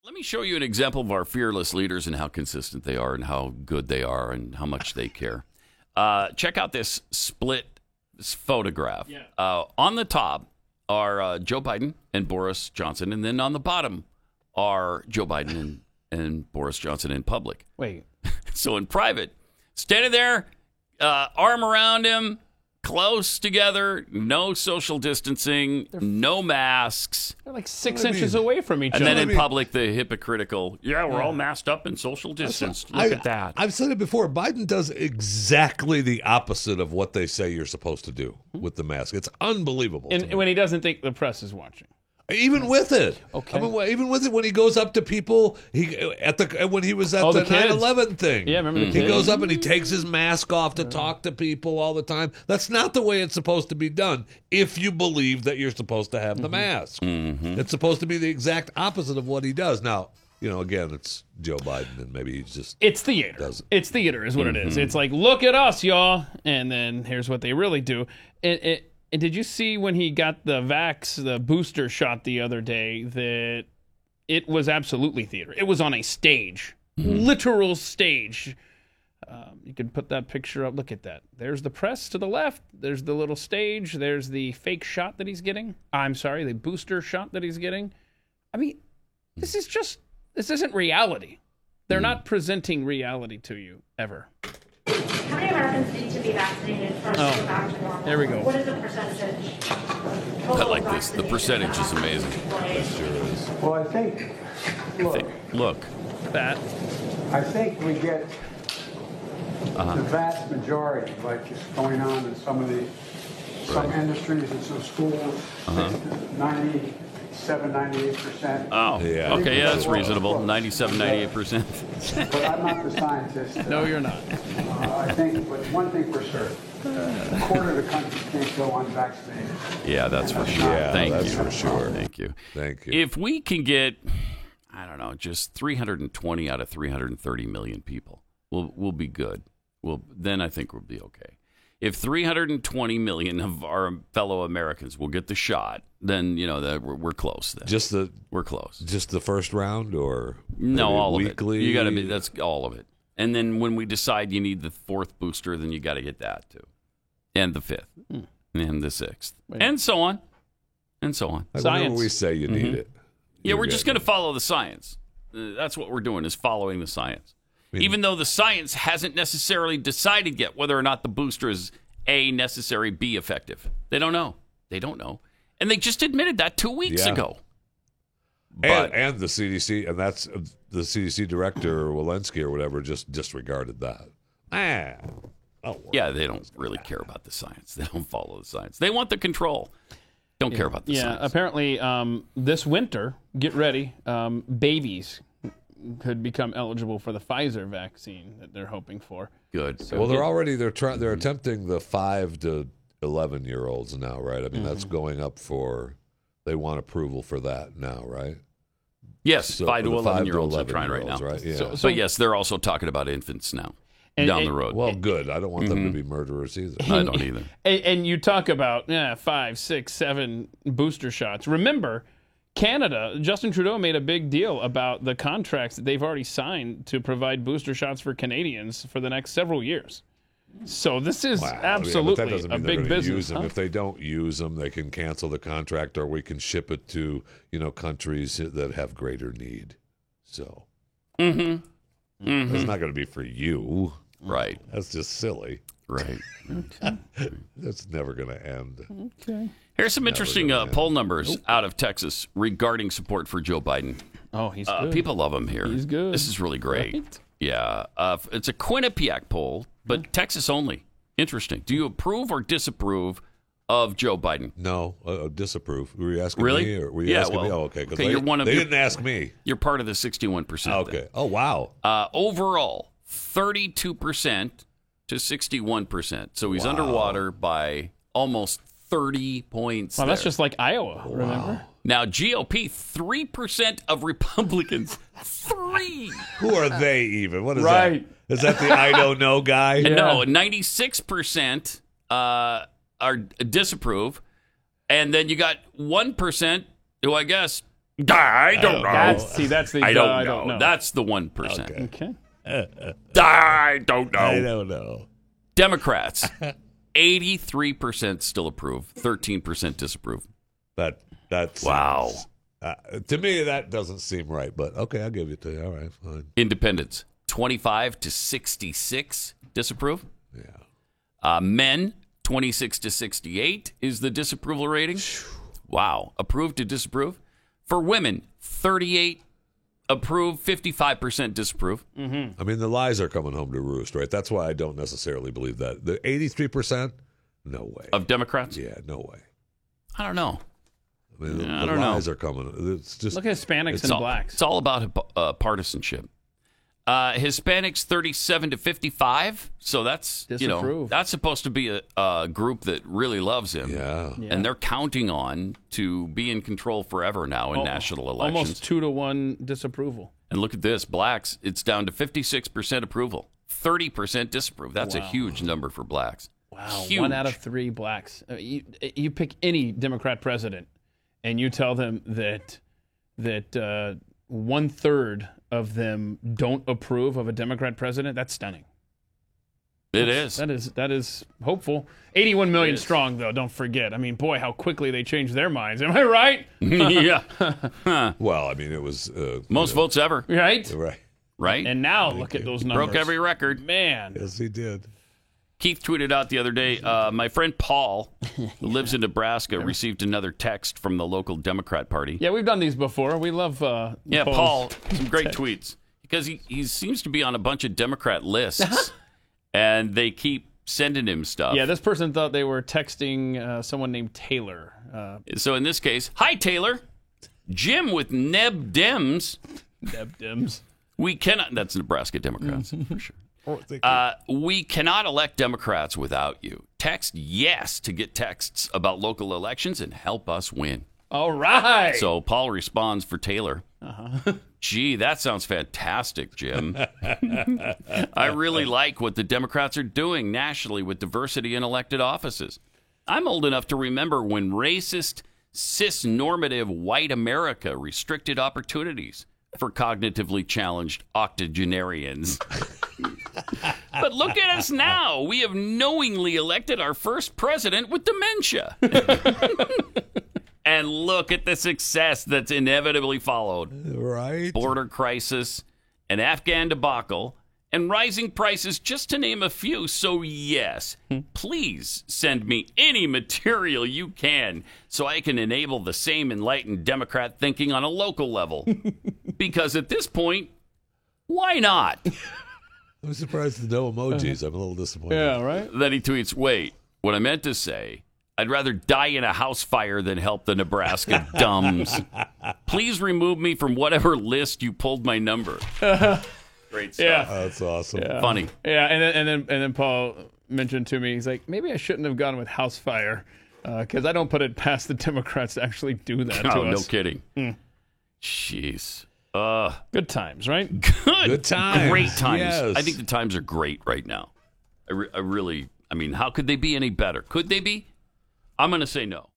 Let me show you an example of our fearless leaders and how consistent they are and how good they are and how much they care. Check out this split photograph. Yeah. On the top are Joe Biden and Boris Johnson, and then on the bottom are Joe Biden and Boris Johnson in public. Wait. So in private, standing there, arm around him, close together, no social distancing, no masks. They're like 6 inches away from each And other. then in public, the hypocritical, we're all masked up and social distanced. Look at that. I've said it before. Biden does exactly the opposite of what they say you're supposed to do with the mask. It's unbelievable. to me. and when he doesn't think the press is watching. Even with it, Okay. I mean, even with it, when he goes up to people, when he was at Oh, the the kids. 9/11 thing, Yeah, remember the he kids? goes up and he takes his mask off to talk to people all the time. That's not the way it's supposed to be done. If you believe that you're supposed to have the mask, it's supposed to be the exact opposite of what he does. Now, again, it's Joe Biden, and maybe he's just It's theater. Doesn't. It's theater is what it is. It's like, look at us, y'all. And then here's what they really do. And did you see when he got the booster shot the other day, that it was absolutely theater? It was on a stage, literal stage. You can put that picture up. Look at that. There's the press to the left. There's the little stage. There's the fake shot that he's getting. I'm sorry, the booster shot that he's getting. I mean, this isn't reality. They're not presenting reality to you ever. How many Americans need to be vaccinated for us to go back to normal? There we go. What is the percentage? I like this. The percentage is amazing. sure is. Well, I think, Look. That. I think we get the vast majority, like is going on in some industries and some schools, 97, 98%. Oh, Yeah. okay, yeah, that's reasonable. 97, 98%. But I'm not the scientist. No, you're not. I think, but one thing for certain, a quarter of the country can't go unvaccinated. Yeah, that's for sure. Yeah, Thank that's you. for sure. Thank you. Thank you. If we can get, I don't know, just 320 out of 330 million people, we'll be good. Then I think we'll be okay. If 320 million of our fellow Americans will get the shot, then we're close. Then we're close. Just the first round, or No, maybe all weekly? of it. You got to be. That's all of it. And then when we decide you need the fourth booster, then you got to get that too, and the fifth, and the sixth, and so on, and so on. Like, Science. whenever we say you need it. Yeah, you're we're just getting going to follow the science. That's what we're doing, is following the science. mean- Even though the science hasn't necessarily decided yet whether or not the booster is A, necessary, B, effective. They don't know. They don't know. And they just admitted that 2 weeks Yeah. ago. And the CDC, and that's the CDC director, Walensky or whatever, just disregarded that. Yeah, they don't really care about the science. They don't follow the science. They want the control. Don't care about the Yeah, science. apparently this winter, get ready, babies could become eligible for the Pfizer vaccine that they're hoping for. Good. Well, they're attempting the 5 to 11-year-olds now, right? I mean, that's going up for. They want approval for that now, right? Yes, So 5 to the 11-year-olds are trying right now. 11-year-olds, right? Yeah. So- But yes, they're also talking about infants now And- down and- the road. Well, good. I don't want them to be murderers either. I don't either. And you talk about 5, 6, 7 booster shots. Remember, Canada, Justin Trudeau made a big deal about the contracts that they've already signed to provide booster shots for Canadians for the next several years. So this is Wow. Yeah, but absolutely that doesn't a mean they're big gonna business. Use them. huh? If they don't use them, they can cancel the contract, or we can ship it to countries that have greater need. So it's not going to be for you. Right. That's just silly. Right. That's never going to end. Okay. Here's some interesting poll numbers out of Texas regarding support for Joe Biden. Oh, he's good. People love him here. He's good. This is really great. Right? Yeah. It's a Quinnipiac poll, but Texas only. Interesting. Do you approve or disapprove of Joe Biden? No, disapprove. Were you asking Really? me? Or were you asking me? Oh, okay. Because you're one of they your- didn't ask me. You're part of the 61%. Okay. Oh, wow. Overall, 32% to 61%. So he's underwater by almost 30 points. Well, that's there. just like Iowa, remember? Now, GOP, 3% of Republicans. 3. Who are they even? What is Right. that? Is that the I don't know guy? No, 96% are disapprove. And then you got 1% who I guess I don't know. That's the I don't I know. don't know. That's the 1%. Okay. I don't know. I don't know. Democrats, 83% still approve, 13% disapprove. That's Wow. To me, that doesn't seem right, but okay, I'll give it to you. All right, fine. Independents, 25 to 66 disapprove. Yeah. Men, 26 to 68 is the disapproval rating. Wow. Approve to disapprove. For women, 38 approve, 55% disapprove. Mm-hmm. I mean, the lies are coming home to roost, right? That's why I don't necessarily believe that. The 83%, no way. Of Democrats? Yeah, no way. I don't know. I mean, I the don't know. lies are coming. It's just Look at Hispanics It's and all, blacks. it's all about partisanship. Hispanics 37 to 55. So that's Disapprove. that's supposed to be a group that really loves him. yeah. And they're counting on to be in control forever now in national elections. Almost 2-to-1 disapproval. And look at this, blacks. It's down to 56% approval, 30% disapprove. That's a huge number for blacks. Wow, Huge. 1 out of 3 blacks. You pick any Democrat president, and you tell them that 1/3 of them don't approve of a Democrat president. That's stunning. It is. That is hopeful. 81 million It is. strong, though. Don't forget. I mean, boy, how quickly they changed their minds. Am I right? Yeah. Well, I mean, it was Most votes ever, Right. right. right? And now look at those numbers. Broke every record. Man. Yes, he did. Keith tweeted out the other day, my friend Paul, who lives in Nebraska, received another text from the local Democrat Party. Yeah, we've done these before. We love. Yeah, Paul's Paul, some great text. tweets. Because he seems to be on a bunch of Democrat lists, and they keep sending him stuff. Yeah, this person thought they were texting someone named Taylor. So in this case, hi, Taylor. Jim with Neb Dems. Deb Dims. We cannot, that's Nebraska Democrats, for sure. We cannot elect Democrats without you. Text yes to get texts about local elections and help us win. All right. So Paul responds for Taylor. Gee, that sounds fantastic, Jim. I really like what the Democrats are doing nationally with diversity in elected offices. I'm old enough to remember when racist, cis-normative white America restricted opportunities for cognitively challenged octogenarians. But look at us now. We have knowingly elected our first president with dementia. And look at the success that's inevitably followed. Right. Border crisis, an Afghan debacle, and rising prices, just to name a few. So yes, please send me any material you can so I can enable the same enlightened Democrat thinking on a local level. Because at this point, why not? I'm surprised there's no emojis. I'm a little disappointed. Yeah, right? Then he tweets, wait, what I meant to say, I'd rather die in a house fire than help the Nebraska dumbs. Please remove me from whatever list you pulled my number. Great stuff. Yeah. That's awesome. Funny. Yeah, and then Paul mentioned to me, he's like, maybe I shouldn't have gone with house fire because I don't put it past the Democrats to actually do that to Oh, no us. kidding. Jeez. Good times, right? Good times. Great times. Yes. I think the times are great right now. I mean, how could they be any better? Could they be? I'm going to say no.